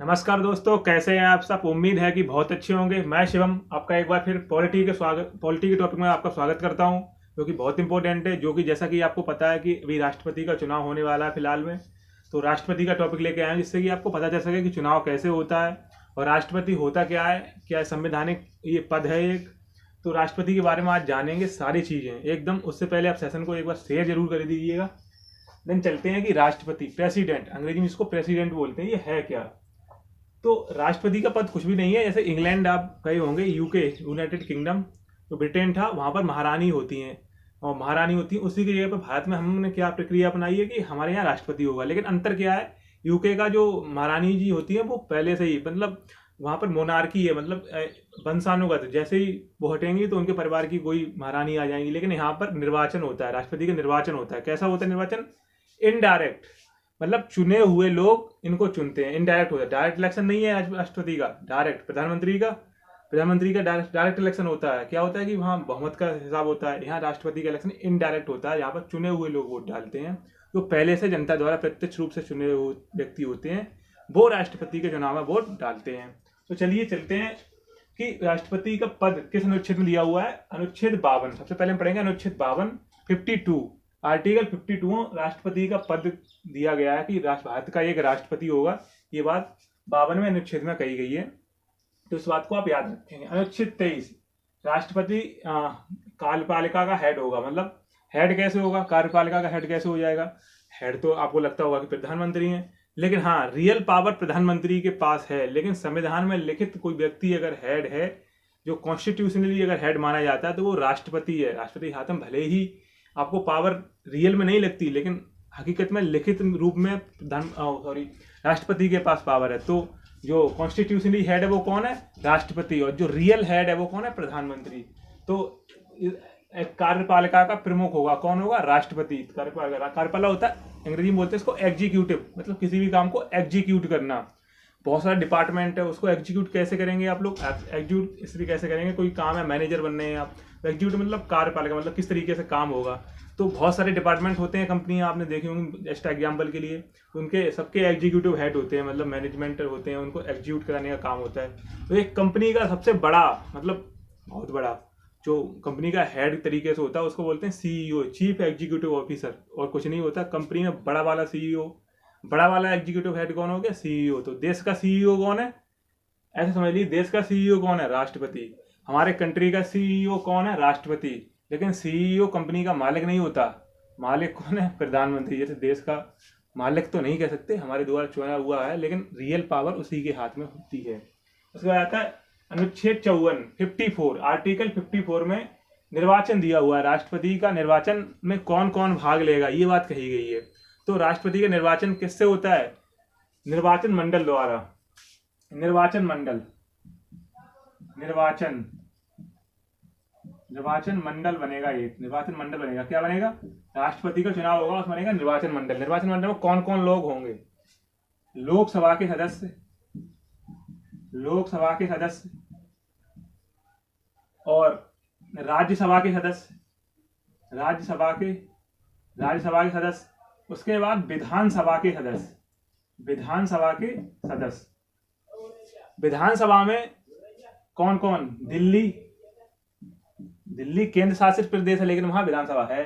नमस्कार दोस्तों, कैसे हैं आप सब। उम्मीद है कि बहुत अच्छे होंगे। मैं शिवम आपका एक बार फिर पॉलिटी के टॉपिक में आपका स्वागत करता हूं, जो कि बहुत इंपॉर्टेंट है। जो कि जैसा कि आपको पता है कि अभी राष्ट्रपति का चुनाव होने वाला है फिलहाल में, तो राष्ट्रपति का टॉपिक लेके आए हैं जिससे कि आपको पता चल सके कि चुनाव कैसे होता है और राष्ट्रपति होता क्या संवैधानिक ये पद है एक। तो राष्ट्रपति के बारे में आज जानेंगे सारी चीजें एकदम। उससे पहले आप सेशन को एक बार शेयर जरूर कर दीजिएगा। देन चलते हैं कि राष्ट्रपति, प्रेसिडेंट, अंग्रेजी में इसको प्रेसिडेंट बोलते हैं, ये है क्या। तो राष्ट्रपति का पद कुछ भी नहीं है। जैसे इंग्लैंड आप गए होंगे, यूके, यूनाइटेड किंगडम, जो ब्रिटेन था, वहां पर महारानी होती हैं और महारानी होती है। उसी की जगह पर भारत में हमने क्या प्रक्रिया अपनाई है कि हमारे यहाँ राष्ट्रपति होगा। लेकिन अंतर क्या है, यूके का जो महारानी जी होती है वो पहले से ही मतलब वहां पर मोनार्की है, मतलब वंशानुगत। जैसे ही वो हटेंगी तो उनके परिवार की कोई महारानी आ जाएंगी। लेकिन यहाँ पर निर्वाचन होता है, राष्ट्रपति का निर्वाचन होता है। कैसा होता है निर्वाचन? इनडायरेक्ट, मतलब चुने हुए लोग इनको चुनते हैं। इनडायरेक्ट होता है, डायरेक्ट इलेक्शन नहीं है राष्ट्रपति का। डायरेक्ट प्रधानमंत्री का डायरेक्ट इलेक्शन होता है। क्या होता है कि वहाँ बहुमत का हिसाब होता है। यहाँ राष्ट्रपति का इलेक्शन इनडायरेक्ट होता है। यहाँ पर चुने हुए लोग वोट डालते हैं, जो पहले से जनता द्वारा प्रत्यक्ष रूप से चुने हुए व्यक्ति होते हैं, वो राष्ट्रपति के चुनाव में वोट डालते हैं। तो चलिए चलते हैं कि राष्ट्रपति का पद किस अनुच्छेद में लिया हुआ है। अनुच्छेद 52 सबसे पहले हम पढ़ेंगे। अनुच्छेद 52 52 आर्टिकल 52 राष्ट्रपति का पद दिया गया है कि भारत का एक राष्ट्रपति होगा। ये बात 52वें अनुच्छेद में कही गई है, तो इस बात को आप याद रखेंगे। अनुच्छेद 23 राष्ट्रपति कार्यपालिका का हेड होगा। मतलब हेड कैसे होगा, कार्यपालिका का हेड कैसे हो जाएगा? हेड तो आपको लगता होगा कि प्रधानमंत्री है, लेकिन हाँ, रियल पावर प्रधानमंत्री के पास है। लेकिन संविधान में लिखित कोई व्यक्ति अगर हेड है, जो कॉन्स्टिट्यूशनली अगर हेड माना जाता है, तो वो राष्ट्रपति है। राष्ट्रपति हाथ में भले ही आपको पावर रियल में नहीं लगती, लेकिन हकीकत में लिखित रूप में राष्ट्रपति के पास पावर है। तो जो कॉन्स्टिट्यूशनली हेड है वो कौन है? राष्ट्रपति। और जो रियल हेड है वो कौन है? प्रधानमंत्री। तो कार्यपालिका का प्रमुख होगा, कौन होगा? राष्ट्रपति। कार्यपालिका होता है, अंग्रेजी में बोलते हैं इसको एग्जीक्यूटिव, मतलब किसी भी काम को एग्जीक्यूट करना। बहुत सारे डिपार्टमेंट है, उसको एग्जीक्यूट कैसे करेंगे आप लोग? एग्जीक्यूट इसलिए कैसे करेंगे, कोई काम है, मैनेजर बनने हैं आप, एग्जीक्यूट मतलब कार्यपालिका, मतलब किस तरीके से काम होगा। तो बहुत सारे डिपार्टमेंट होते हैं, कंपनियां आपने देखी होंगी जस्ट एग्जाम्पल के लिए, उनके सबके एग्जीक्यूटिव हेड होते हैं, मतलब मैनेजमेंट होते हैं, उनको एग्जीक्यूट कराने का काम होता है। तो एक कंपनी का सबसे बड़ा, मतलब बहुत बड़ा जो कंपनी का हेड तरीके से होता है, उसको बोलते हैं सीईओ, चीफ एग्जीक्यूटिव ऑफिसर। और कुछ नहीं होता कंपनी में बड़ा वाला सीईओ, बड़ा वाला एग्जीक्यूटिव हेड कौन हो गया? सीईओ। तो देश का सीईओ कौन है? ऐसे समझ लीजिए, देश का सीईओ कौन है? राष्ट्रपति। हमारे कंट्री का सीईओ कौन है? राष्ट्रपति। लेकिन सीईओ कंपनी का मालिक नहीं होता। मालिक कौन है? प्रधानमंत्री। जैसे देश का मालिक तो नहीं कह सकते, हमारे द्वारा चुना हुआ है, लेकिन रियल पावर उसी के हाथ में होती है। उसके बाद आता है अनुच्छेद 54 आर्टिकल 54 में निर्वाचन दिया हुआ है। राष्ट्रपति का निर्वाचन में कौन कौन भाग लेगा, ये बात कही गई है। तो राष्ट्रपति का निर्वाचन किससे होता है? निर्वाचन मंडल द्वारा। निर्वाचन मंडल बनेगा। एक निर्वाचन मंडल बनेगा। क्या बनेगा? राष्ट्रपति का चुनाव होगा, उसमें बनेगा निर्वाचन मंडल। निर्वाचन मंडल में कौन कौन लोग होंगे? लोकसभा के सदस्य और राज्यसभा के सदस्य। उसके बाद विधानसभा के सदस्य। विधानसभा में कौन कौन? दिल्ली केंद्र शासित प्रदेश है, लेकिन वहां विधानसभा है।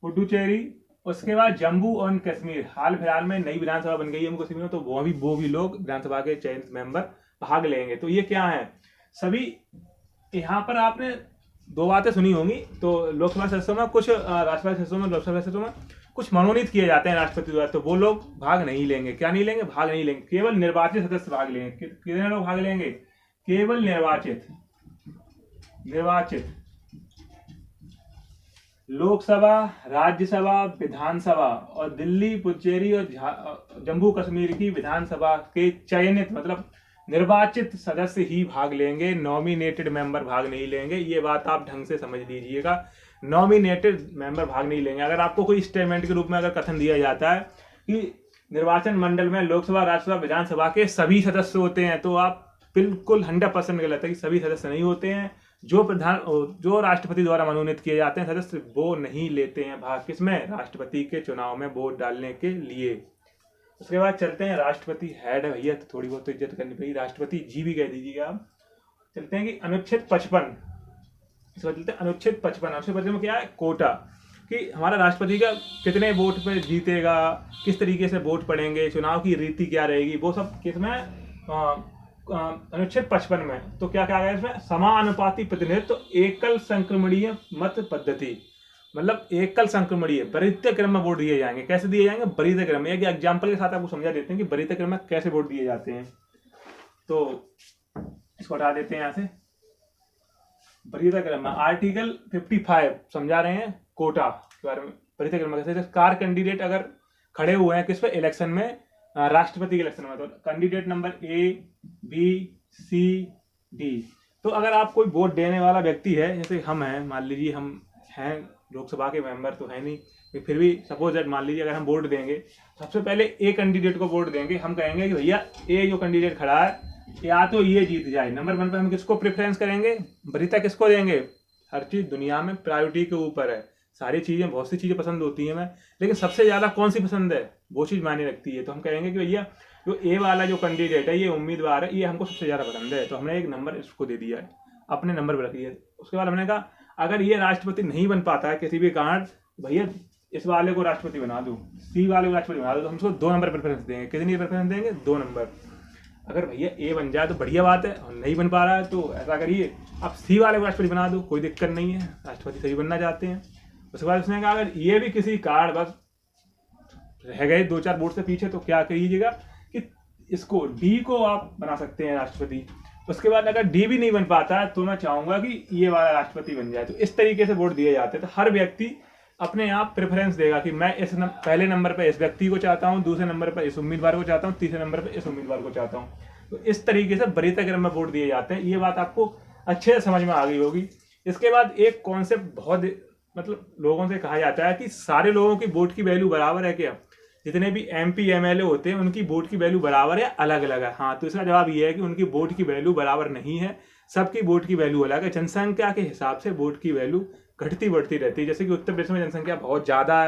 पुडुचेरी। उसके बाद जम्मू और कश्मीर, हाल फिलहाल में नई विधानसभा बन गई है जम्मू कश्मीर में, तो वो भी लोग विधानसभा के चयनित मेंबर भाग लेंगे। तो ये क्या है सभी। यहाँ पर आपने दो बातें सुनी होंगी। तो लोकसभा सदस्यों में कुछ, राज्यसभा सदस्यों में, लोकसभा सदस्यों में कुछ मनोनीत किए जाते हैं राष्ट्रपति द्वारा, तो वो लोग भाग नहीं लेंगे। क्या नहीं लेंगे? भाग नहीं लेंगे। केवल निर्वाचित सदस्य भाग लेंगे। कितने लोग भाग लेंगे? केवल निर्वाचित। लोकसभा, राज्यसभा, विधानसभा और दिल्ली, पुडुचेरी और जम्मू कश्मीर की विधानसभा के चयनित, मतलब निर्वाचित सदस्य ही भाग लेंगे। नॉमिनेटेड मेंबर भाग नहीं लेंगे। ये बात आप ढंग से समझ लीजिएगा। नॉमिनेटेड मेंबर भाग नहीं लेंगे। अगर आपको कोई स्टेटमेंट के रूप में अगर कथन दिया जाता है कि निर्वाचन मंडल में लोकसभा, राज्यसभा, विधानसभा के सभी सदस्य होते हैं, तो आप बिल्कुल 100% गलत है कि सभी सदस्य नहीं होते हैं। जो राष्ट्रपति द्वारा मनोनीत किए जाते हैं सदस्य, वो नहीं लेते हैं भाग किसमें, राष्ट्रपति के चुनाव में वोट डालने के लिए। उसके बाद चलते हैं राष्ट्रपति हेड है भैया, तो थोड़ी बहुत तो इज्जत करनी पड़ेगी, राष्ट्रपति जी भी कह दीजिएगा आप। चलते हैं कि अनुच्छेद 55, इसके बाद चलते हैं अनुच्छेद 55। अनुच्छेद 55 में क्या है, कोटा, कि हमारा राष्ट्रपति का कितने वोट पे जीतेगा, किस तरीके से वोट पड़ेंगे, चुनाव की रीति क्या रहेगी, वो सब किसमें, अनुच्छेद 55 में। तो क्या कहा गया इसमें, समानुपाती प्रतिनिधित्व, एकल संक्रमणीय मत पद्धति, मतलब एकल संक्रमणीय वरीयता क्रम में वोट दिए जाएंगे। कैसे दिए जाएंगे, वरीयता क्रम में। एक एग्जाम्पल के साथ आपको समझा देते हैं कि वरीयता क्रम में कैसे वोट दिए जाते हैं। तो इसको हटा देते हैं यहाँ से। वरीयता क्रम में आर्टिकल 55 समझा रहे हैं कोटा के बारे में। वरीयता क्रम में कैसे, कार कैंडिडेट अगर खड़े हुए हैं किस पे, इलेक्शन में, राष्ट्रपति के इलेक्शन में, तो candidate number A, B, C, D। तो अगर आप कोई वोट देने वाला व्यक्ति है, जैसे हम हैं, मान लीजिए हम हैं लोकसभा के मेंबर तो है नहीं, फिर भी सपोज दैट मान लीजिए अगर हम वोट देंगे, सबसे पहले ए कैंडिडेट को वोट देंगे। हम कहेंगे कि भैया ए जो कैंडिडेट खड़ा है या तो ये जीत जाए। नंबर 1 पे हम किसको प्रेफरेंस करेंगे, वरीयता किसको देंगे। हर चीज दुनिया में प्रायोरिटी के ऊपर है, सारी चीजें, बहुत सी चीजें पसंद होती है हमें, लेकिन सबसे ज्यादा कौन सी पसंद है, वो चीज मायने रखती है। तो हम कहेंगे कि भैया जो ए वाला जो कैंडिडेट है, ये उम्मीदवार है, ये हमको सबसे ज्यादा पसंद है, तो हमने एक नंबर इसको दे दिया है, अपने नंबर पर रख दिया। उसके बाद हमने कहा अगर ये राष्ट्रपति नहीं बन पाता है किसी भी कारण, भैया इस वाले को राष्ट्रपति बना दो, सी वाले को राष्ट्रपति बना दो, तो हम उसको 2 नंबर प्रेफरेंस देंगे। कितनी प्रेफरेंस देंगे, 2 नंबर। अगर भैया ए बन जाए तो बढ़िया बात है, और नहीं बन पा रहा है तो ऐसा करिए आप सी वाले को राष्ट्रपति बना दो, कोई दिक्कत नहीं है, राष्ट्रपति सही बनना चाहते हैं। उसके बाद उसने कहा अगर ये भी किसी कारण बस रह गए 2-4 वोट से पीछे, तो क्या करिएगा कि इसको डी को आप बना सकते हैं राष्ट्रपति। उसके बाद अगर डी भी नहीं बन पाता है तो मैं चाहूंगा कि ये वाला राष्ट्रपति बन जाए। तो इस तरीके से वोट दिए जाते हैं। तो हर व्यक्ति अपने आप प्रेफरेंस देगा कि मैं पहले नंबर पर इस व्यक्ति को चाहता हूँ, दूसरे नंबर पर इस उम्मीदवार को चाहता हूँ, तीसरे नंबर पर इस उम्मीदवार को चाहता हूँ। तो इस तरीके से वरीयता क्रम में वोट दिए जाते हैं। ये बात आपको अच्छे से समझ में आ गई होगी। इसके बाद एक कॉन्सेप्ट बहुत मतलब लोगों से कहा जाता है कि सारे लोगों की वोट की वैल्यू बराबर है क्या, जितने भी MP MLA होते हैं उनकी वोट की वैल्यू बराबर है, अलग अलग है। हाँ, तो इसका जवाब ये है कि उनकी वोट की वैल्यू बराबर नहीं है, सबकी वोट की वैल्यू अलग है। जनसंख्या के हिसाब से वोट की वैल्यू घटती बढ़ती रहती है। जैसे कि उत्तर प्रदेश में जनसंख्या बहुत ज्यादा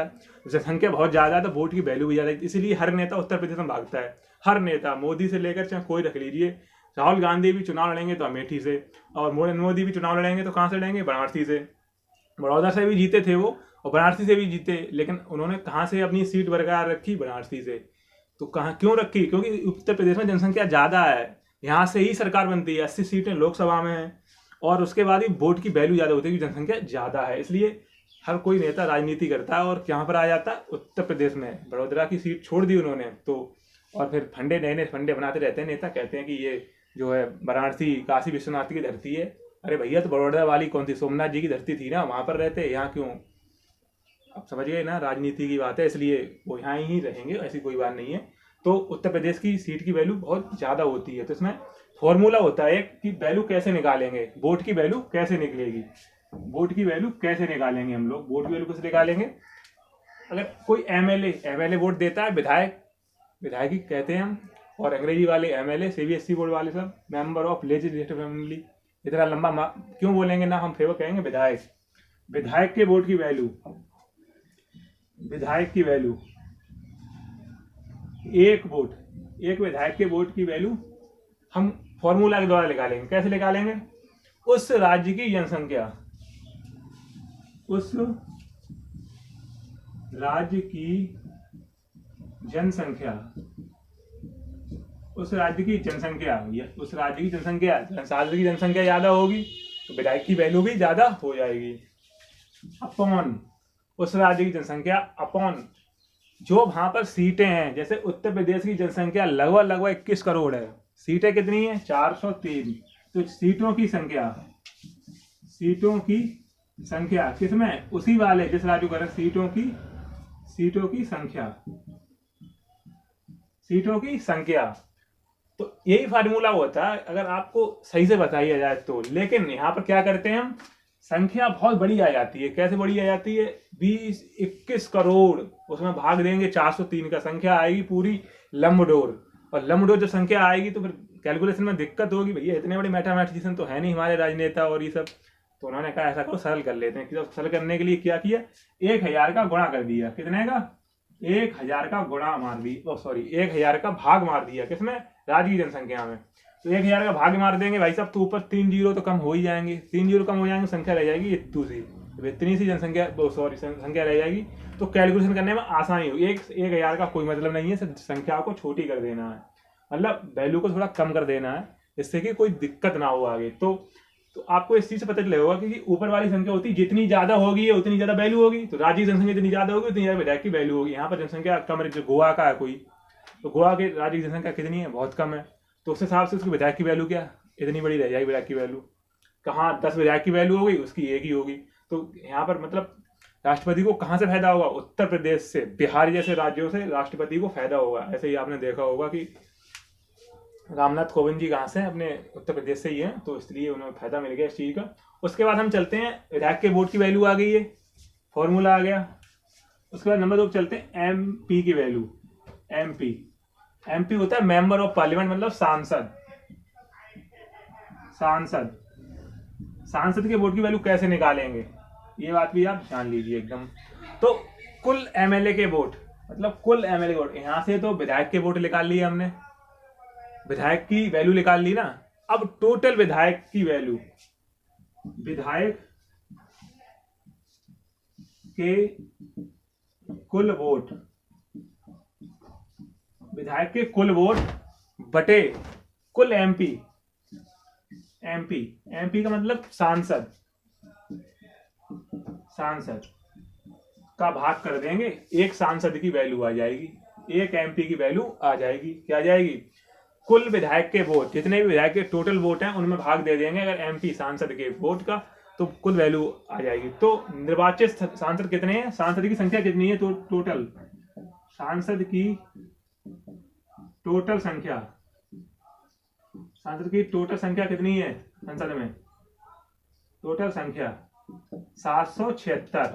है, तो वोट की वैल्यू भी ज्यादा है, इसीलिए हर नेता उत्तर प्रदेश में भागता है। हर नेता, मोदी से लेकर चाहे कोई रख लीजिए, राहुल गांधी भी चुनाव लड़ेंगे तो अमेठी से, और मोदी भी चुनाव लड़ेंगे तो कहाँ से लड़ेंगे, वाराणसी से। बड़ौदा से भी जीते थे वो, और वाराणसी से भी जीते, लेकिन उन्होंने कहाँ से अपनी सीट बरकरार रखी, वाराणसी से। तो कहाँ क्यों रखी, क्योंकि उत्तर प्रदेश में जनसंख्या ज्यादा है, यहाँ से ही सरकार बनती है, 80 सीटें लोकसभा में हैं, और उसके बाद ही वोट की वैल्यू ज्यादा होती है क्योंकि जनसंख्या ज्यादा है। इसलिए हर कोई नेता राजनीति करता है और यहाँ पर आ जाता है उत्तर प्रदेश में। बड़ोदरा की सीट छोड़ दी उन्होंने, तो और फिर फंडे, नए नए फंडे बनाते रहते हैं नेता, कहते हैं कि ये जो है वाराणसी काशी विश्वनाथ की धरती है। अरे भैया, तो बड़ौदा वाली कौन सी, सोमनाथ जी की धरती थी ना, वहां पर रहते, यहाँ क्यों। आप समझ गए ना, राजनीति की बात है, इसलिए वो यहाँ ही रहेंगे, ऐसी कोई बात नहीं है। तो उत्तर प्रदेश की सीट की वैल्यू बहुत ज्यादा होती है। तो इसमें फॉर्मूला होता है कि वैल्यू कैसे निकालेंगे, वोट की वैल्यू कैसे निकलेगी, वोट की वैल्यू कैसे निकालेंगे हम लोग, वोट की वैल्यू कैसे निकालेंगे। अगर कोई एमएलए वोट देता है, विधायकी कहते हैं हम, और अंग्रेजी वाले एमएलए, CBSE बोर्ड वाले सब मेंबर ऑफ लेजिस्लेटिव असेंबली। इतना लंबा क्यों बोलेंगे ना, हम फेवर कहेंगे विधायक के वोट की वैल्यू, विधायक की वैल्यू, एक विधायक के वोट की वैल्यू हम फॉर्मूला के द्वारा निकालेंगे। कैसे निकालेंगे, उस राज्य की जनसंख्या, उस राज्य की जनसंख्या, उस राज्य की जनसंख्या ज्यादा होगी तो विधायक की वैल्यू भी ज्यादा हो जाएगी, अपॉन उस राज्य की जनसंख्या, अपॉन जो वहां पर सीटें हैं। जैसे उत्तर प्रदेश की जनसंख्या लगभग 21 करोड़ है, सीटें कितनी है, 403। तो सीटों की संख्या किसमें, उसी वाले जिस राज्य को, सीटों की संख्या। तो यही फार्मूला होता है अगर आपको सही से बताइए जाए तो। लेकिन यहाँ पर क्या करते हैं हम, संख्या बहुत बड़ी आ जाती है। कैसे बड़ी आ जाती है, 21 करोड़, उसमें भाग देंगे 403 का, संख्या आएगी पूरी लंबडोर। और लंबडोर जब संख्या आएगी तो फिर कैलकुलेशन में दिक्कत होगी। भैया इतने बड़े मैथमेटिशियन तो है नहीं हमारे राजनेता और ये सब, तो उन्होंने कहा ऐसा करो सरल कर लेते हैं। तो सरल करने के लिए क्या किया, 1000 का गुणा कर दिया। कितने का, 1000 का गुणा मार दी, 1000 का भाग मार दिया किसमें, राज्य की जनसंख्या में। तो 1000 का भाग मार देंगे भाई साहब, तो ऊपर 3 जीरो तो कम हो ही जाएंगे, 3 जीरो कम हो जाएंगे, संख्या रह जाएगी इतनी सी, इतनी सी जनसंख्या संख्या रह जाएगी। तो कैलकुलेशन करने में आसानी होगी। 1000 का कोई मतलब नहीं है, सिर्फ संख्या को छोटी कर देना है, मतलब वैल्यू को थोड़ा कम कर देना है, जिससे कि कोई दिक्कत ना हो आगे। तो आपको इस चीज से पता चलेगा कि ऊपर वाली संख्या होती है जितनी ज्यादा होगी उतनी ज्यादा वैल्यू होगी। तो राज्य की जनसंख्या जितनी ज्यादा होगी उतनी ज्यादा विधायक की वैल्यू होगी। यहाँ पर जनसंख्या कम है, जो गोवा का है कोई, तो गोवा के राज्य की जनसंख्या कितनी है, बहुत कम है, तो उस हिसाब से उसकी विधायक की वैल्यू क्या इतनी बड़ी रह जाएगी। विधायक की वैल्यू कहाँ 10 विधायक की वैल्यू होगी, उसकी 1 ही होगी। तो यहाँ पर मतलब राष्ट्रपति को कहाँ से फायदा होगा, उत्तर प्रदेश से, बिहार जैसे राज्यों से राष्ट्रपति को फायदा होगा। ऐसे ही आपने देखा होगा कि रामनाथ कोविंद जी कहाँ से हैं, अपने उत्तर प्रदेश से ही हैं, तो इसलिए उन्हें फायदा मिल गया इस चीज का। उसके बाद हम चलते हैं, विधायक के वोट की वैल्यू आ गई है, फॉर्मूला आ गया। उसके बाद नंबर 2 चलते हैं एमपी की वैल्यू। एमपी होता है मेंबर ऑफ पार्लियामेंट, मतलब सांसद। सांसद के वोट की वैल्यू कैसे निकालेंगे, ये बात भी आप जान लीजिए एकदम। तो कुल एमएलए के वोट, मतलब कुल एमएलए वोट, यहां से तो विधायक के वोट निकाल लिए हमने, विधायक की वैल्यू निकाल ली ना। अब टोटल विधायक की वैल्यू, विधायक के कुल वोट, विधायक के कुल वोट बटे कुल एमपी का मतलब सांसद का भाग कर देंगे, एक सांसद की वैल्यू आ जाएगी, एक एमपी की वैल्यू आ जाएगी। क्या आ जाएगी, कुल विधायक के वोट, जितने भी विधायक के टोटल वोट हैं उनमें भाग दे देंगे अगर एमपी सांसद के वोट का, तो कुल वैल्यू आ जाएगी। तो निर्वाचित सांसद कितने हैं, सांसद की संख्या कितनी है, तो टोटल सांसद की टोटल संख्या कितनी है संसद में, टोटल संख्या 776।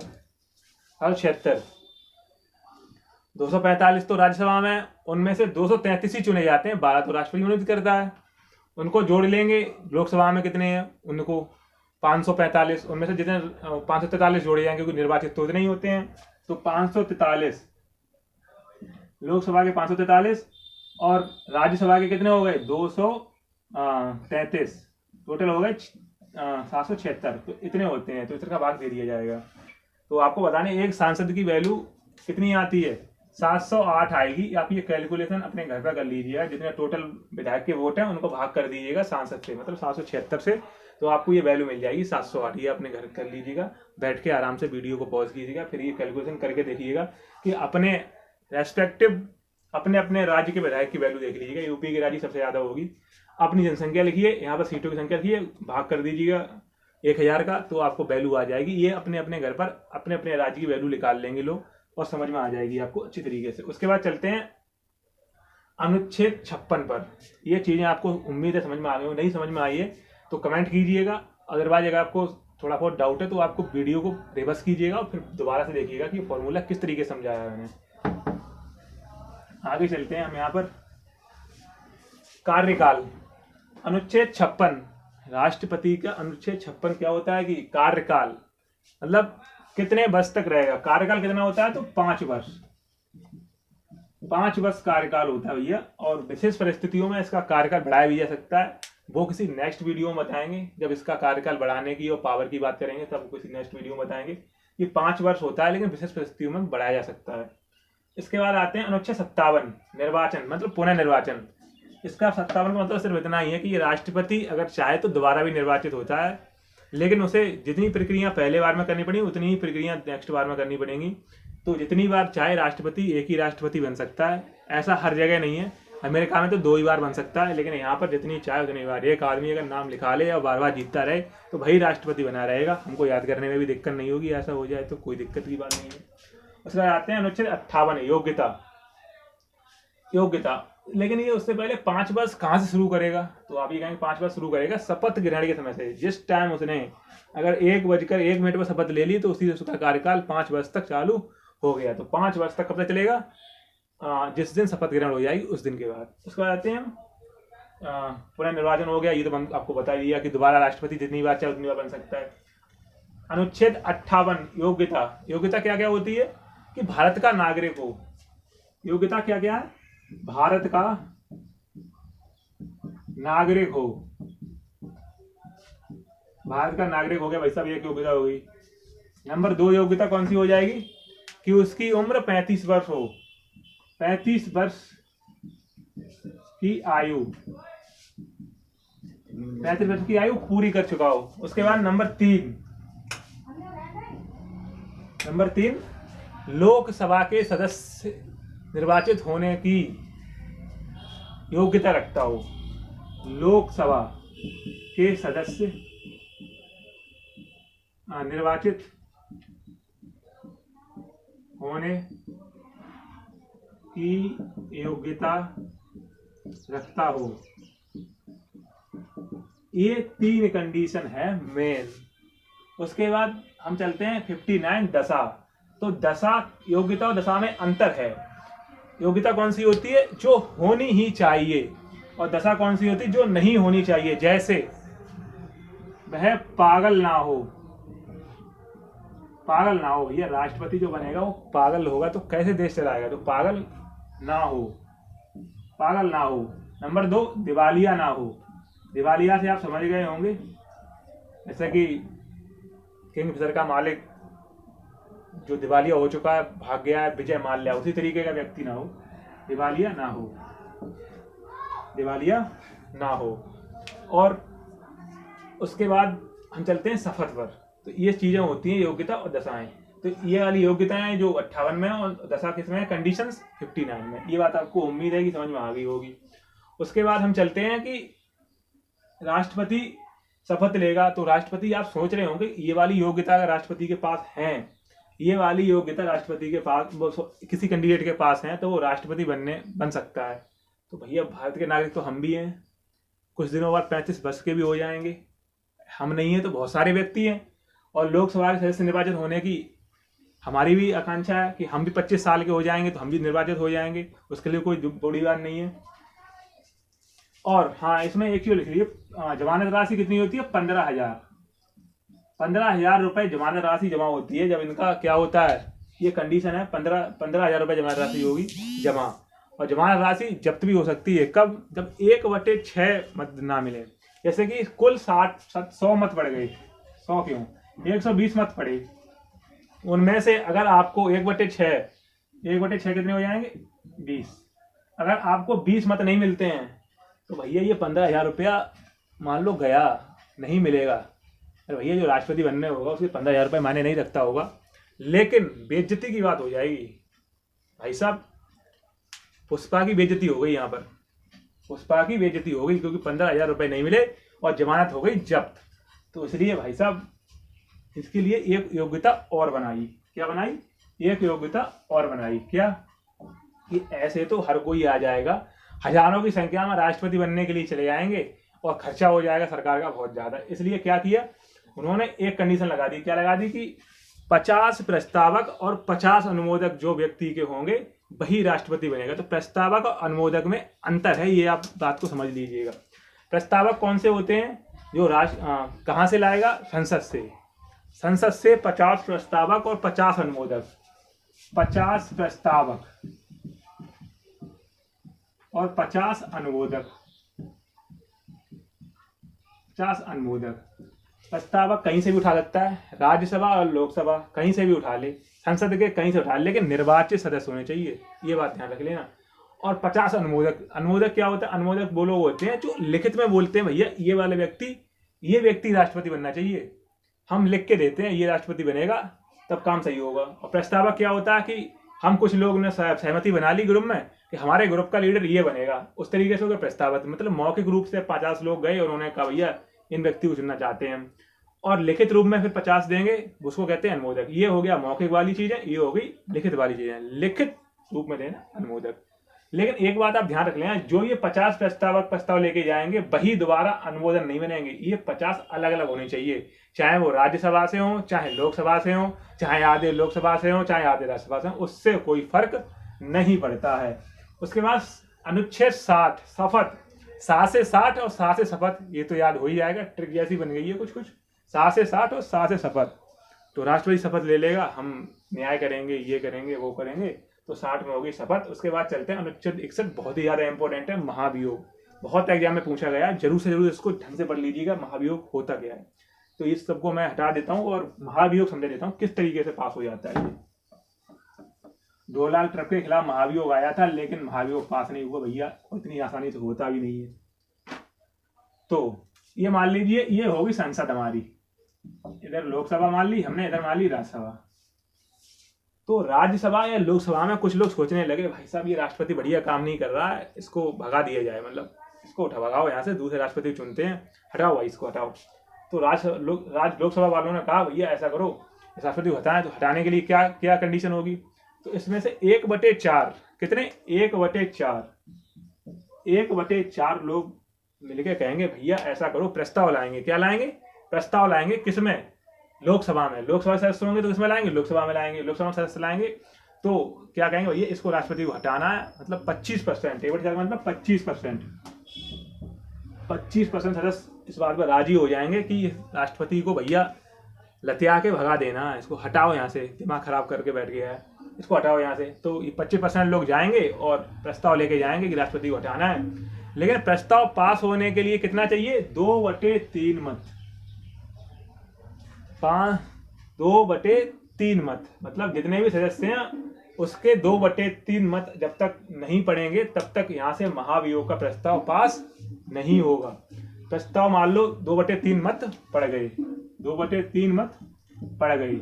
245 तो राज्यसभा में, उनमें से 233 ही चुने जाते हैं, 12 तो राष्ट्रपति नियुक्त करता है। उनको जोड़ लेंगे, लोकसभा में कितने हैं, उनको 545, उनमें से जितने 543 जोड़े जाएंगे क्योंकि निर्वाचित तो उतने ही होते हैं। तो 543 लोकसभा के 543 और राज्यसभा के कितने हो गए 233, टोटल हो गए 776। तो इतने होते हैं, तो इतना भाग दे दिया जाएगा। तो आपको बताने एक सांसद की वैल्यू कितनी आती है, 708 आएगी। आप ये कैलकुलेशन अपने घर पर कर लीजिएगा, जितने टोटल विधायक के वोट हैं उनको भाग कर दीजिएगा सांसद से, मतलब 776 से, तो आपको ये वैल्यू मिल जाएगी 708। ये अपने घर कर लीजिएगा, बैठ के आराम से वीडियो को पॉज कीजिएगा, फिर ये कैलकुलेशन करके देखिएगा कि अपने रेस्पेक्टिव अपने राज्य के विधायक की वैल्यू देख लीजिएगा। यूपी की राज्य सबसे ज्यादा होगी, अपनी जनसंख्या लिखिए, यहाँ पर सीटों की संख्या लिखिए, भाग कर दीजिएगा 1000 का, तो आपको वैल्यू आ जाएगी। ये अपने अपने घर पर अपने राज्य की वैल्यू निकाल लेंगे लोग, और समझ में आ जाएगी आपको अच्छी तरीके से। उसके बाद चलते हैं अनुच्छेद 56 पर। ये चीजें आपको उम्मीद है समझ में आ गई हो, नहीं समझ में आई है तो कमेंट कीजिएगा। अदरवाइज अगर आपको थोड़ा बहुत डाउट है तो आपको वीडियो को रिवर्स कीजिएगा और फिर दोबारा से देखिएगा कि फॉर्मूला किस तरीके से समझाया है मैंने। आगे चलते हैं हम यहाँ पर, कार्यकाल अनुच्छेद 56, राष्ट्रपति का अनुच्छेद 56 क्या होता है कि कार्यकाल मतलब कितने वर्ष तक रहेगा। कार्यकाल कितना होता है, तो 5 वर्ष, 5 वर्ष कार्यकाल होता है भैया। और विशेष परिस्थितियों में इसका कार्यकाल बढ़ाया भी जा सकता है, वो किसी नेक्स्ट वीडियो में बताएंगे। जब इसका कार्यकाल बढ़ाने की और पावर की बात करेंगे तब किसी नेक्स्ट वीडियो में बताएंगे कि 5 वर्ष होता है, लेकिन विशेष परिस्थितियों में बढ़ाया जा सकता है। इसके बाद आते हैं अनुच्छेद 57, निर्वाचन मतलब पुनः निर्वाचन। इसका 57 का मतलब सिर्फ इतना ही है कि ये राष्ट्रपति अगर चाहे तो दोबारा भी निर्वाचित होता है, लेकिन उसे जितनी प्रक्रिया पहले बार में करनी पड़ी उतनी ही प्रक्रिया नेक्स्ट बार में करनी पड़ेगी। तो जितनी बार चाहे राष्ट्रपति एक ही राष्ट्रपति बन सकता है, ऐसा हर जगह नहीं है। अमेरिका में तो 2 ही बार बन सकता है, लेकिन यहाँ पर जितनी चाहे उतनी बार। एक आदमी अगर नाम लिखा ले और बार बार जीतता रहे तो भाई राष्ट्रपति बना रहेगा, हमको याद करने में भी दिक्कत नहीं होगी। ऐसा हो जाए तो कोई दिक्कत की बात नहीं है। उसके बाद आते हैं अनुच्छेद 58, योग्यता। लेकिन ये उससे पहले 5 वर्ष कहाँ से शुरू करेगा, तो आप ये कहेंगे 5 वर्ष शुरू करेगा शपथ ग्रहण के समय से। जिस टाइम उसने अगर 1:01 पर शपथ ले ली तो उसी से उसका कार्यकाल 5 वर्ष तक चालू हो गया। तो 5 वर्ष तक कब तक चलेगा, जिस दिन शपथ ग्रहण हो जाएगी उस दिन के बाद। उसके बाद आते हैं पुनः निर्वाचन हो गया, ये तो आपको बता दिया कि दोबारा राष्ट्रपति जितनी बार चाहे उतनी बार बन सकता है। अनुच्छेद 58 योग्यता। योग्यता क्या क्या होती है कि भारत का नागरिक हो। योग्यता क्या क्या है? भारत का नागरिक हो। भारत का नागरिक हो गया भाई साहब, एक योग्यता हो गई। नंबर 2 योग्यता कौन सी हो जाएगी कि उसकी उम्र 35 वर्ष हो। 35 वर्ष की आयु, 35 वर्ष की आयु पूरी कर चुका हो। उसके बाद नंबर 3 लोकसभा के सदस्य निर्वाचित होने की योग्यता रखता हो। लोकसभा के सदस्य निर्वाचित होने की योग्यता रखता हो। ये 3 कंडीशन है मेन। उसके बाद हम चलते हैं 59 दशा। तो दशा, योग्यता और दशा में अंतर है। योग्यता कौन सी होती है? जो होनी ही चाहिए, और दशा कौन सी होती है? जो नहीं होनी चाहिए। जैसे वह पागल ना हो। पागल ना हो, ये राष्ट्रपति जो बनेगा वो पागल होगा तो कैसे देश चलाएगा? तो पागल ना हो, पागल ना हो। नंबर 2 दिवालिया ना हो। दिवालिया से आप समझ गए होंगे, जैसे कि किंगफिशर का मालिक जो दिवालिया हो चुका है, भाग गया है, विजय माल्या, उसी तरीके का व्यक्ति ना हो। दिवालिया ना हो, दिवालिया ना हो। और उसके बाद हम चलते हैं शपथ पर। तो ये चीजें होती हैं योग्यता और दशाएं। तो ये वाली योग्यताएं जो 58 में है और दशा किसमें है? कंडीशंस 59 में। ये बात आपको उम्मीद है कि समझ में आ गई होगी। उसके बाद हम चलते हैं कि राष्ट्रपति शपथ लेगा। तो राष्ट्रपति, आप सोच रहे होंगे ये वाली योग्यता अगर राष्ट्रपति के पास है, ये वाली योग्यता राष्ट्रपति के पास, किसी कैंडिडेट के पास है, तो वो राष्ट्रपति बन सकता है। तो भैया भारत के नागरिक तो हम भी हैं, कुछ दिनों बाद 35 वर्ष के भी हो जाएंगे। हम नहीं है तो बहुत सारे व्यक्ति हैं। और लोकसभा के सदस्य निर्वाचित होने की हमारी भी आकांक्षा है कि हम भी 25 साल के हो जाएंगे तो हम भी निर्वाचित हो जाएंगे। उसके लिए कोई बड़ी बात नहीं है। और हाँ, इसमें एक चीज लिख लीजिए, जमानत राशि कितनी होती है? 15,000। 15,000 रुपए जमानत राशि जमा होती है। जब इनका क्या होता है, ये कंडीशन है, 15,000 रुपए जमानत राशि होगी जमा। और जमानत राशि जब्त भी हो सकती है कब? जब 1/6 मत ना मिले। जैसे कि कुल 100 मत पड़ गए, 100 क्यों, 120 मत पड़े, उनमें से अगर आपको 1/6 कितने हो जाएंगे? 20। अगर आपको 20 मत नहीं मिलते हैं तो भैया ये 15,000 रुपया मान लो गया, नहीं मिलेगा। अरे भैया जो राष्ट्रपति बनने होगा उसके 15,000 रुपये मायने नहीं रखता होगा, लेकिन बेइज्जती की बात हो जाएगी। भाई साहब पुष्पा की बेइज्जती हो गई, यहाँ पर पुष्पा की बेइज्जती हो गई, क्योंकि 15,000 रुपये नहीं मिले और जमानत हो गई जब्त। तो इसलिए भाई साहब इसके लिए एक योग्यता और बनाई। क्या बनाई? एक योग्यता और बनाई। क्या? कि ऐसे तो हर कोई आ जाएगा, हजारों की संख्या में राष्ट्रपति बनने के लिए चले जाएंगे और खर्चा हो जाएगा सरकार का बहुत ज्यादा। इसलिए क्या किया उन्होंने? एक कंडीशन लगा दी। क्या लगा दी? कि 50 प्रस्तावक और 50 अनुमोदक जो व्यक्ति के होंगे वही राष्ट्रपति बनेगा। तो प्रस्तावक और अनुमोदक में अंतर है, ये आप बात को समझ लीजिएगा। प्रस्तावक कौन से होते हैं? जो कहाँ से लाएगा? संसद से। संसद से 50 प्रस्तावक और 50 अनुमोदक। 50 प्रस्तावक और 50 अनुमोदक। 50 अनुमोदक। प्रस्तावक कहीं से भी उठा सकता है, राज्यसभा और लोकसभा कहीं से भी उठा ले, संसद के कहीं से उठा ले, लेकिन निर्वाचित सदस्य होने चाहिए, ये बात ध्यान रख लेना। और 50 अनुमोदक। अनुमोदक क्या होता है? अनुमोदक वो लोग होते हैं जो लिखित में बोलते हैं भैया ये वाले ये व्यक्ति राष्ट्रपति बनना चाहिए, हम लिख के देते हैं ये राष्ट्रपति बनेगा, तब काम सही होगा। और प्रस्तावक क्या होता है कि हम कुछ लोग ने सहमति बना ली ग्रुप में कि हमारे ग्रुप का लीडर ये बनेगा, उस तरीके से होगा प्रस्तावक। मतलब मौखिक रूप से 50 लोग गए और उन्होंने कहा भैया इन व्यक्ति को चुनना चाहते हैं, और लिखित रूप में फिर 50 देंगे, उसको कहते हैं अनुमोदक। ये हो गया मौखिक वाली चीजें, ये हो गई लिखित वाली चीजें। लिखित रूप में देना अनुमोदक। लेकिन एक बात आप ध्यान रख लेना, जो ये 50 प्रस्ताव लेके जाएंगे वही दोबारा अनुमोदन नहीं बनेंगे। ये 50 अलग अलग होने चाहिए, चाहे वो राज्यसभा से हो, चाहे लोकसभा से हो, चाहे आधे लोकसभा से हो, चाहे आधे राज्यसभा से हो, उससे कोई फर्क नहीं पड़ता है। उसके बाद अनुच्छेद 60 शपथ। 60 से 60 और 60 से शपथ, ये तो याद हो ही जाएगा, ट्रिक जैसी बन गई है कुछ। 60 से 60 और 60 से शपथ। तो राष्ट्रपति शपथ ले लेगा, हम न्याय करेंगे, ये करेंगे, वो करेंगे। तो 60 में होगी शपथ। उसके बाद चलते हैं अनुच्छेद 61, बहुत ही ज्यादा इंपॉर्टेंट है, महाभियोग। बहुत एग्जाम में पूछा गया, जरूर से जरूर इसको ढंग से पढ़ लीजिएगा, महाभियोग होता क्या है। तो इस सबको मैं हटा देता हूँ और महाभियोग समझा देता हूँ किस तरीके से पास हो जाता है। ये डोनाल्ड ट्रंप के खिलाफ महाभियोग आया था, लेकिन महाभियोग पास नहीं हुआ भैया, इतनी आसानी से होता भी नहीं है। तो ये मान लीजिए ये होगी संसद हमारी, इधर लोकसभा मान ली हमने, इधर मान ली राज्यसभा। तो राज्यसभा या लोकसभा में कुछ लोग सोचने लगे, भाई साहब ये राष्ट्रपति बढ़िया काम नहीं कर रहा है, इसको भगा दिया जाए, मतलब इसको उठा भगाओ यहाँ से, दूसरे राष्ट्रपति चुनते हैं, हटाओ भाई इसको हटाओ। तो लोकसभा वालों ने कहा भैया ऐसा करो, इस राष्ट्रपति को हटाएं। तो हटाने के लिए क्या क्या कंडीशन होगी, तो इसमें से 1/4, कितने 1/4 लोग मिलके कहेंगे भैया ऐसा करो, प्रस्ताव लाएंगे। क्या लाएंगे, प्रस्ताव लाएंगे, किसमें, लोकसभा में। लोकसभा सदस्य होंगे तो किसमें लाएंगे, लोकसभा में लाएंगे। लोकसभा में सदस्य लाएंगे तो क्या कहेंगे भैया इसको राष्ट्रपति को हटाना है, मतलब 25%, 1/4 मतलब 25% सदस्य इस बात पर राजी हो जाएंगे कि राष्ट्रपति को भैया लतिया के भगा देना है, इसको हटाओ यहाँ से, दिमाग खराब करके बैठ गया है, इसको हटाओ यहाँ से। तो ये 25% लोग जाएंगे और प्रस्ताव लेके जाएंगे कि राष्ट्रपति को हटाना है। लेकिन प्रस्ताव पास होने के लिए कितना चाहिए, 2/3 मत। 2/3 मत, मतलब जितने भी सदस्य हैं उसके 2/3 मत जब तक नहीं पड़ेंगे तब तक यहाँ से महाभियोग का प्रस्ताव पास नहीं होगा। प्रस्ताव मान लो 2/3 मत पड़ गए, 2/3 मत पड़ गई,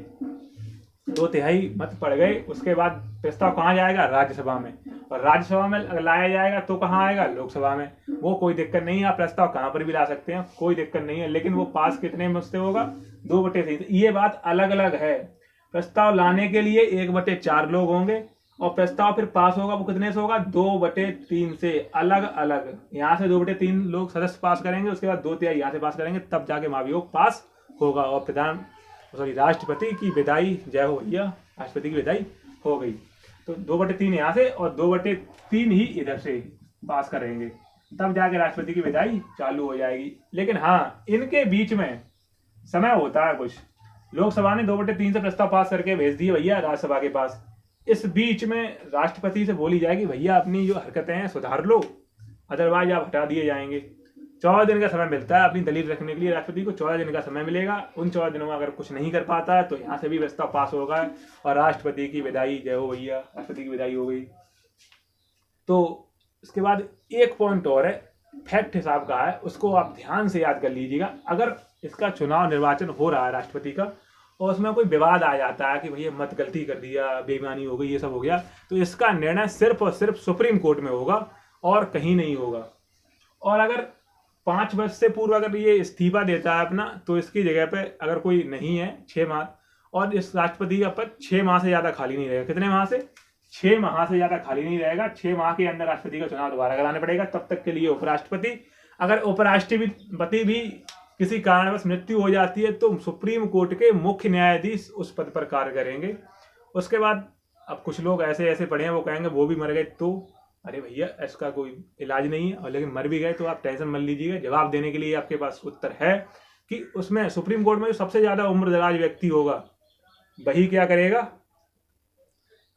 2/3 मत पड़ गए। उसके बाद प्रस्ताव कहाँ जाएगा, राज्यसभा में। और राज्यसभा में लाया जाएगा तो कहाँ आएगा, लोकसभा में। वो कोई दिक्कत नहीं है, आप प्रस्ताव कहाँ पर भी ला सकते हैं, कोई दिक्कत नहीं है। लेकिन वो पास कितने में से होगा, 2/3। ये बात अलग अलग है, प्रस्ताव लाने के लिए 1/4 लोग होंगे और प्रस्ताव फिर पास होगा वो कितने से होगा, 2/3 से। अलग अलग, यहाँ से 2/3 लोग सदस्य पास करेंगे, उसके बाद 2/3 यहाँ से पास करेंगे, तब जाके महाभियोग पास होगा और राष्ट्रपति की विदाई, जय हो भैया, राष्ट्रपति की विदाई हो गई। तो 2/3 यहाँ से और 2/3 ही इधर से पास करेंगे, तब जाके राष्ट्रपति की विदाई चालू हो जाएगी। लेकिन हाँ, इनके बीच में समय होता है कुछ। लोकसभा ने 2/3 से प्रस्ताव पास करके भेज दिए भैया राज्यसभा के पास। इस बीच में राष्ट्रपति से बोली जाएगी भैया अपनी जो हरकतें हैं सुधार लो, अदरवाइज आप हटा दिए जाएंगे। 14 दिन का समय मिलता है अपनी दलील रखने के लिए, राष्ट्रपति को 14 दिन का समय मिलेगा। उन 14 दिनों में अगर कुछ नहीं कर पाता है तो यहाँ से भी प्रस्ताव पास होगा और राष्ट्रपति की विदाई, जय हो भैया, राष्ट्रपति की विदाई हो गई। तो इसके बाद एक पॉइंट और है, फैक्ट हिसाब का है, उसको आप ध्यान से याद कर लीजिएगा। अगर इसका चुनाव निर्वाचन हो रहा है राष्ट्रपति का और उसमें कोई विवाद आ जाता है कि भैया मत गलती कर दिया, बेईमानी हो गई, ये सब हो गया, तो इसका निर्णय सिर्फ और सिर्फ सुप्रीम कोर्ट में होगा और कहीं नहीं होगा। और अगर 5 वर्ष से पूर्व अगर ये इस्तीफा देता है अपना, तो इसकी जगह पे अगर कोई नहीं है 6 माह, और इस राष्ट्रपति का पद 6 माह से ज्यादा खाली नहीं रहेगा। कितने माह से, 6 माह से ज्यादा खाली नहीं रहेगा। 6 माह के अंदर राष्ट्रपति का चुनाव दोबारा कराना पड़ेगा। तब तक के लिए उपराष्ट्रपति, अगर उपराष्ट्रपति भी किसी कारणवश मृत्यु हो जाती है तो सुप्रीम कोर्ट के मुख्य न्यायाधीश उस पद पर कार्य करेंगे। उसके बाद अब कुछ लोग ऐसे पढ़े हैं, वो कहेंगे वो भी मर गए तो, अरे भैया इसका कोई इलाज नहीं है, और लेकिन मर भी गए तो आप टेंशन मत लीजिएगा। जवाब देने के लिए आपके पास उत्तर है कि उसमें सुप्रीम कोर्ट में जो सबसे ज्यादा उम्रदराज व्यक्ति होगा वही क्या करेगा,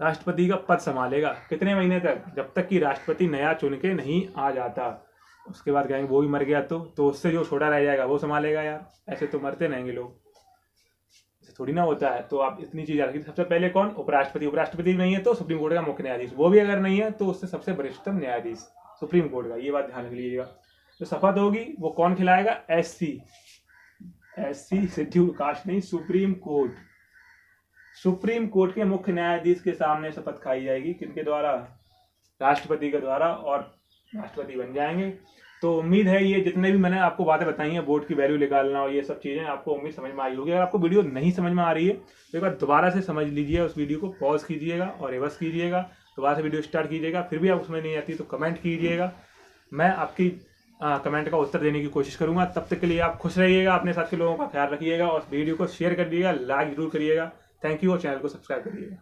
राष्ट्रपति का पद संभालेगा। कितने महीने तक, जब तक कि राष्ट्रपति नया चुन के नहीं आ जाता। उसके बाद कहेंगे वो भी मर गया तो उससे जो छोटा रह जाएगा वो संभालेगा। यार ऐसे तो मरते रहेंगे लोग, ऐसे थोड़ी ना होता है। तो आप इतनी चीज रखिए। सबसे पहले कौन, उपराष्ट्रपति। उपराष्ट्रपति नहीं है तो सुप्रीम कोर्ट का मुख्य न्यायाधीश, वो भी अगर नहीं है तो उससे सबसे वरिष्ठतम न्यायाधीश सुप्रीम कोर्ट का। ये बात ध्यान रख लीजिएगा। तो शपथ होगी वो कौन खिलाएगा, SC शेड्यूल कास्ट नहीं, सुप्रीम कोर्ट। सुप्रीम कोर्ट के मुख्य न्यायाधीश के सामने शपथ खाई जाएगी, किनके द्वारा, राष्ट्रपति के द्वारा, और राष्ट्रपति बन जाएंगे। तो उम्मीद है ये जितने भी मैंने आपको बातें बताई हैं, वोट की वैल्यू निकालना और ये सब चीजें, आपको उम्मीद समझ में आई होगी। अगर आपको वीडियो नहीं समझ में आ रही है तो एक बार दोबारा से समझ लीजिए, उस वीडियो को पॉज कीजिएगा और रिवर्स कीजिएगा, दोबारा से वीडियो स्टार्ट कीजिएगा। फिर भी आपको समझ नहीं आती तो कमेंट कीजिएगा, मैं आपकी कमेंट का उत्तर देने की कोशिश करूंगा। तब तक के लिए आप खुश रहिएगा, अपने साथ के लोगों का ख्याल रखिएगा और वीडियो को शेयर कर दीजिएगा, लाइक जरूर करिएगा। थैंक यू और चैनल को सब्सक्राइब करिएगा।